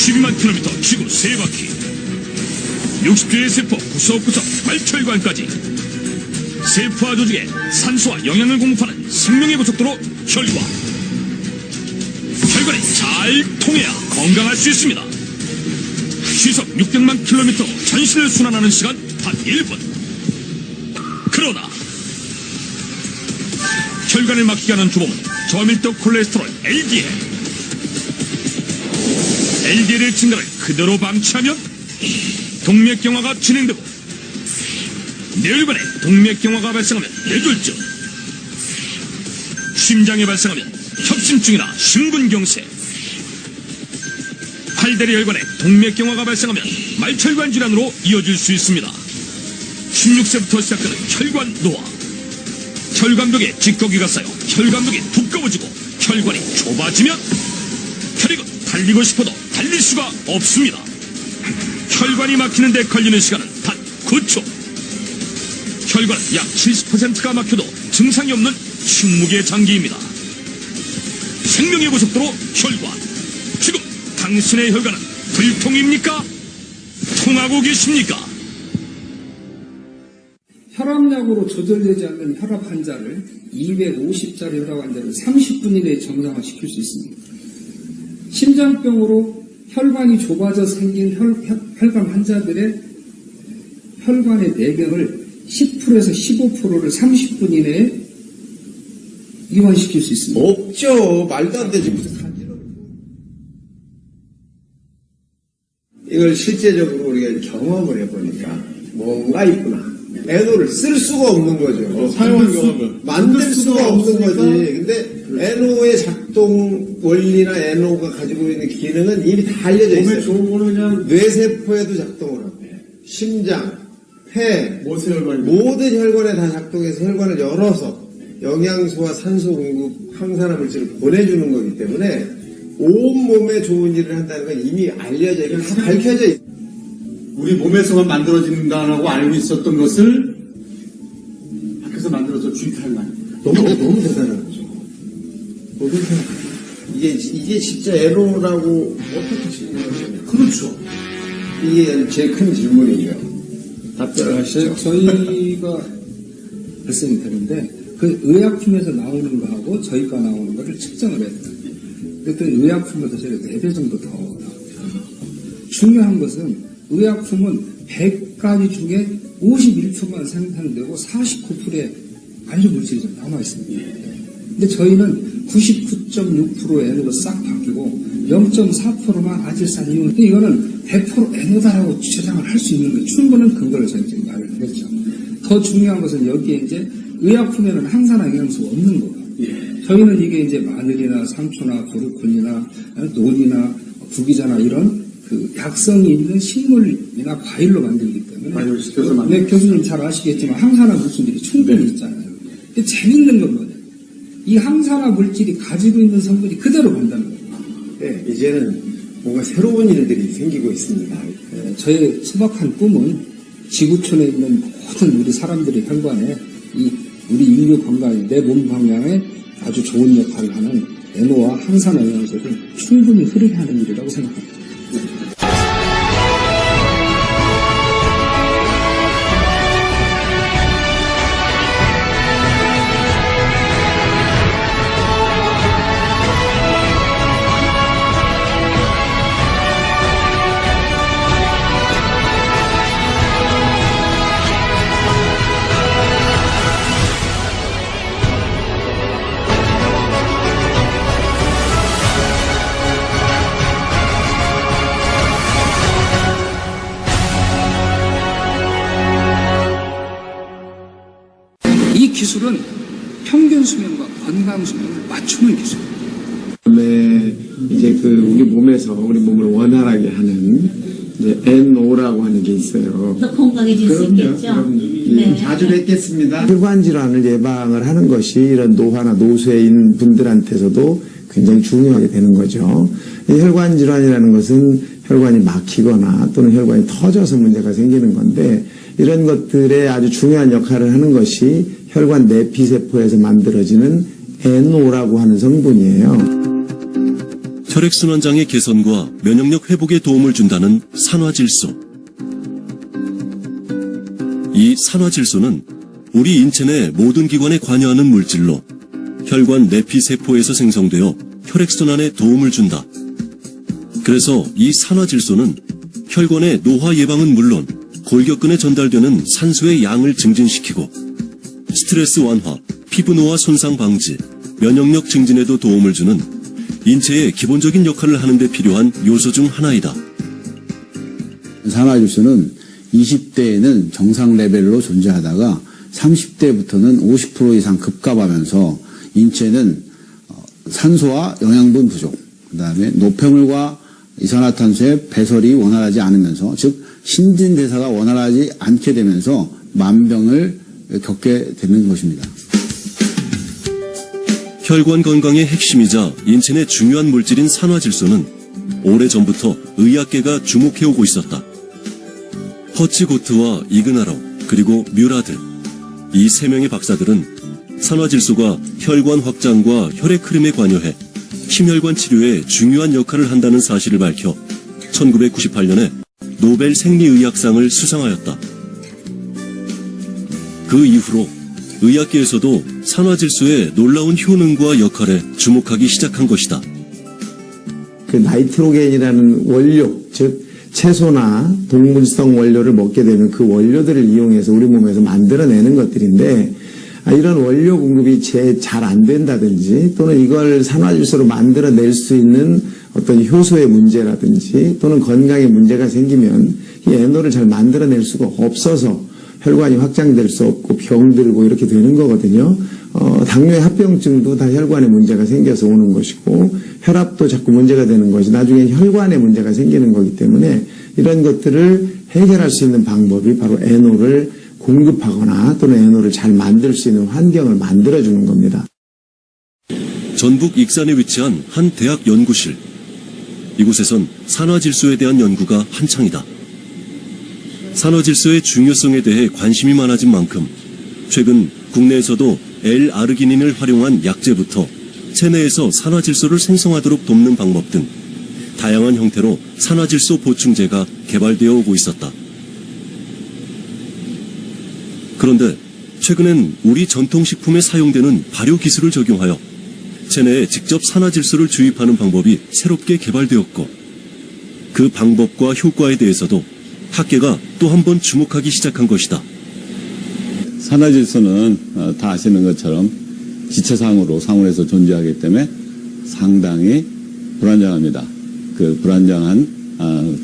92만 킬로미터 지구 3바퀴, 60개의 세포 구석구석 말혈관까지 세포와 조직에 산소와 영양을 공급하는 생명의 고속도로 혈관. 혈관이 잘 통해야 건강할 수 있습니다. 시속 600만 킬로미터 전신을 순환하는 시간 단 1분. 그러나 혈관을 막히게 하는 주범은 저밀도 콜레스테롤 LDL. LDL의 증가를 그대로 방치하면 동맥경화가 진행되고, 뇌혈관에 동맥경화가 발생하면 뇌졸중, 심장에 발생하면 협심증이나 심근경색, 팔다리 혈관에 동맥경화가 발생하면 말혈관 질환으로 이어질 수 있습니다. 16세부터 시작되는 혈관 노화. 혈관벽에 찌꺼기가 쌓여 혈관벽이 두꺼워지고 혈관이 좁아지면 혈액은 달리고 싶어도 달릴 수가 없습니다. 혈관이 막히는 데 걸리는 시간은 단 9초. 혈관은 약 70%가 막혀도 증상이 없는 침묵의 장기입니다. 생명의 고속도로 혈관. 지금 당신의 혈관은 불통입니까? 통하고 계십니까? 혈압약으로 조절되지 않는 혈압 환자를 250짜리 혈압 환자를 30분 이내에 정상화시킬 수 있습니다. 심장병으로 혈관이 좁아져 생긴 혈관 환자들의 혈관의 내병을 10%에서 15%를 30분 이내에 이완시킬 수 있습니다. 없죠. 말도 안 되지. 무슨 간지러워. 이걸 실제적으로 우리가 경험을 해보니까 뭔가 있구나. 에노를 쓸 수가 없는 거죠. 사용할 경험은 만들 수가 없는 거지. 근데 에노의 작동 원리나 에노가 가지고 있는 기능은 이미 다 알려져 있어요. 좋은 거는 그냥 뇌세포에도 작동을 하고, 심장, 폐, 모든 혈관에 다 작동해서 혈관을 열어서 영양소와 산소 공급, 항산화 물질을 보내주는 거기 때문에 온 몸에 좋은 일을 한다는 건 이미 알려져 있고 다 밝혀져 있어요. 우리 몸에서만 만들어진다고 알고 있었던 것을 밖에서 만들어서 주입하는 거 아닙니까? 너무 대단한 거죠. 이게 진짜 에로라고 어떻게 질문하시냐. 그렇죠. 이게 제일 큰 질문이에요. 답변을 하시죠. 저희가 발생이 되는데 그 의약품에서 나오는 거하고 저희가 나오는 거를 측정을 해야 돼요. 그랬더니 의약품보다 저희가 4배 정도 더 나와요. 중요한 것은 의약품은 100가지 중에 51%만 생산되고 49%의 안전물질이 좀 남아있습니다. 근데 저희는 99.6%의 N으로 싹 바뀌고 0.4%만 아질산 이온. 이거는 100% N오다라고 주장을 할 수 있는 게 충분한 근거를 저희 지금 말을 했죠. 더 중요한 것은 여기에 이제 의약품에는 항산화 영양소가 없는 거예요. 저희는 이게 이제 마늘이나 상추나 브로콜리나 논이나 구기자나 이런 그 약성이 있는 식물이나 과일로 만들기 때문에 과일을 시켜서 만들기. 네, 교수님 잘 아시겠지만 항산화 물질들이 충분히 있잖아요. 근데 재밌는 건 뭐냐? 이 항산화 물질이 가지고 있는 성분이 그대로 간다는 거예요. 네, 이제는 뭔가 새로운 일들이 생기고 있습니다. 네, 저의 소박한 꿈은 지구촌에 있는 모든 우리 사람들의 혈관에 이 우리 인류 건강에 내 몸 방향에 아주 좋은 역할을 하는 에노와 항산화 영양소를 충분히 흐르게 하는 일이라고 생각합니다. 이 기술은 평균 수명과 건강 수명을 맞추는 기술입니다. 그다음에 이제 우리 몸에서 우리 몸을 원활하게 하는 이제 NO라고 하는 게 있어요. 더 건강해질 수 있겠죠? 네. 자주 뵙겠습니다. 혈관 질환을 예방을 하는 것이 이런 노화나 노쇠인 분들한테서도 굉장히 중요하게 되는 거죠. 이 혈관 질환이라는 것은 혈관이 막히거나 또는 혈관이 터져서 문제가 생기는 건데, 이런 것들에 아주 중요한 역할을 하는 것이 혈관 내피세포에서 만들어지는 NO라고 하는 성분이에요. 혈액순환장애 개선과 면역력 회복에 도움을 준다는 산화질소. 이 산화질소는 우리 인체 내 모든 기관에 관여하는 물질로 혈관 내피세포에서 생성되어 혈액순환에 도움을 준다. 그래서 이 산화질소는 혈관의 노화 예방은 물론 골격근에 전달되는 산소의 양을 증진시키고 스트레스 완화, 피부 노화 손상 방지, 면역력 증진에도 도움을 주는 인체의 기본적인 역할을 하는 데 필요한 요소 중 하나이다. 산화질소는 20대에는 정상 레벨로 존재하다가 30대부터는 50% 이상 급감하면서 인체는 산소와 영양분 부족, 그다음에 노폐물과 이산화탄소의 배설이 원활하지 않으면서, 즉 신진대사가 원활하지 않게 되면서 만병을 겪게 되는 것입니다. 혈관 건강의 핵심이자 인체 내 중요한 물질인 산화질소는 오래전부터 의학계가 주목해오고 있었다. 허치고트와 이그나로 그리고 뮤라들, 이 세 명의 박사들은 산화질소가 혈관 확장과 혈액 흐름에 관여해 심혈관 치료에 중요한 역할을 한다는 사실을 밝혀 1998년에 노벨 생리의학상을 수상하였다. 그 이후로 의학계에서도 산화질소의 놀라운 효능과 역할에 주목하기 시작한 것이다. 그 나이트로겐이라는 원료, 즉 채소나 동물성 원료를 먹게 되면 그 원료들을 이용해서 우리 몸에서 만들어내는 것들인데, 이런 원료 공급이 잘 안 된다든지 또는 이걸 산화질소로 만들어낼 수 있는 어떤 효소의 문제라든지 또는 건강에 문제가 생기면 이 에너를 잘 만들어낼 수가 없어서 혈관이 확장될 수 없고 병들고 이렇게 되는 거거든요. 당뇨의 합병증도 다 혈관에 문제가 생겨서 오는 것이고, 혈압도 자꾸 문제가 되는 것이 나중에 혈관에 문제가 생기는 거기 때문에 이런 것들을 해결할 수 있는 방법이 바로 에너를 공급하거나 또는 에너를 잘 만들 수 있는 환경을 만들어주는 겁니다. 전북 익산에 위치한 한 대학 연구실. 이곳에선 산화질소에 대한 연구가 한창이다. 산화질소의 중요성에 대해 관심이 많아진 만큼 최근 국내에서도 L-아르기닌을 활용한 약제부터 체내에서 산화질소를 생성하도록 돕는 방법 등 다양한 형태로 산화질소 보충제가 개발되어 오고 있었다. 그런데 최근엔 우리 전통식품에 사용되는 발효 기술을 적용하여 체내에 직접 산화질소를 주입하는 방법이 새롭게 개발되었고, 그 방법과 효과에 대해서도 학계가 또 한 번 주목하기 시작한 것이다. 산화질소는 다 아시는 것처럼 기체상으로 상온에서 존재하기 때문에 상당히 불안정합니다. 그 불안정한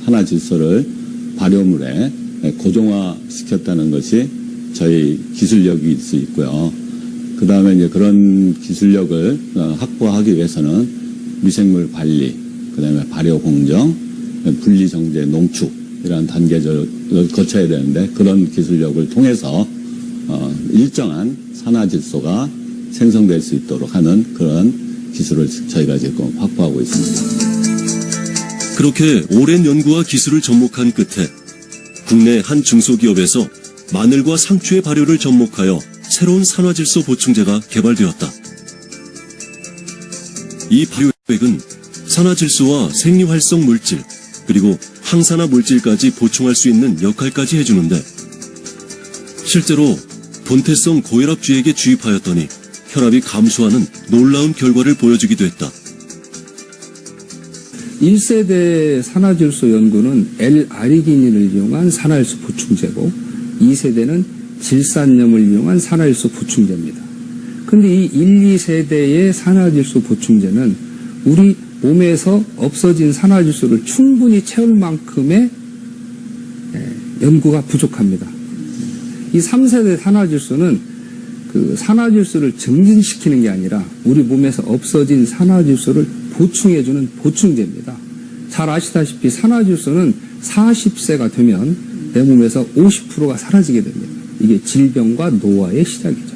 산화질소를 발효물에 고정화시켰다는 것이 저희 기술력일 수 있고요. 그 다음에 이제 그런 기술력을 확보하기 위해서는 미생물 관리, 그 다음에 발효 공정, 분리 정제, 농축 이런 단계를 거쳐야 되는데, 그런 기술력을 통해서 일정한 산화질소가 생성될 수 있도록 하는 그런 기술을 저희가 지금 확보하고 있습니다. 그렇게 오랜 연구와 기술을 접목한 끝에 국내 한 중소기업에서 마늘과 상추의 발효를 접목하여 새로운 산화질소 보충제가 개발되었다. 이 발효액은 산화질소와 생리활성 물질, 그리고 항산화 물질까지 보충할 수 있는 역할까지 해주는데, 실제로 본태성 고혈압주에게 주입하였더니 혈압이 감소하는 놀라운 결과를 보여주기도 했다. 1세대 산화질소 연구는 L-아르기닌을 이용한 산화질소 보충제고, 2세대는 질산염을 이용한 산화질소 보충제입니다. 근데 이 1, 2세대의 산화질소 보충제는 우리 몸에서 없어진 산화질소를 충분히 채울 만큼의 연구가 부족합니다. 이 3세대 산화질소는 그 산화질소를 증진시키는 게 아니라 우리 몸에서 없어진 산화질소를 보충해주는 보충제입니다. 잘 아시다시피 산화질소는 40세가 되면 내 몸에서 50%가 사라지게 됩니다. 이게 질병과 노화의 시작이죠.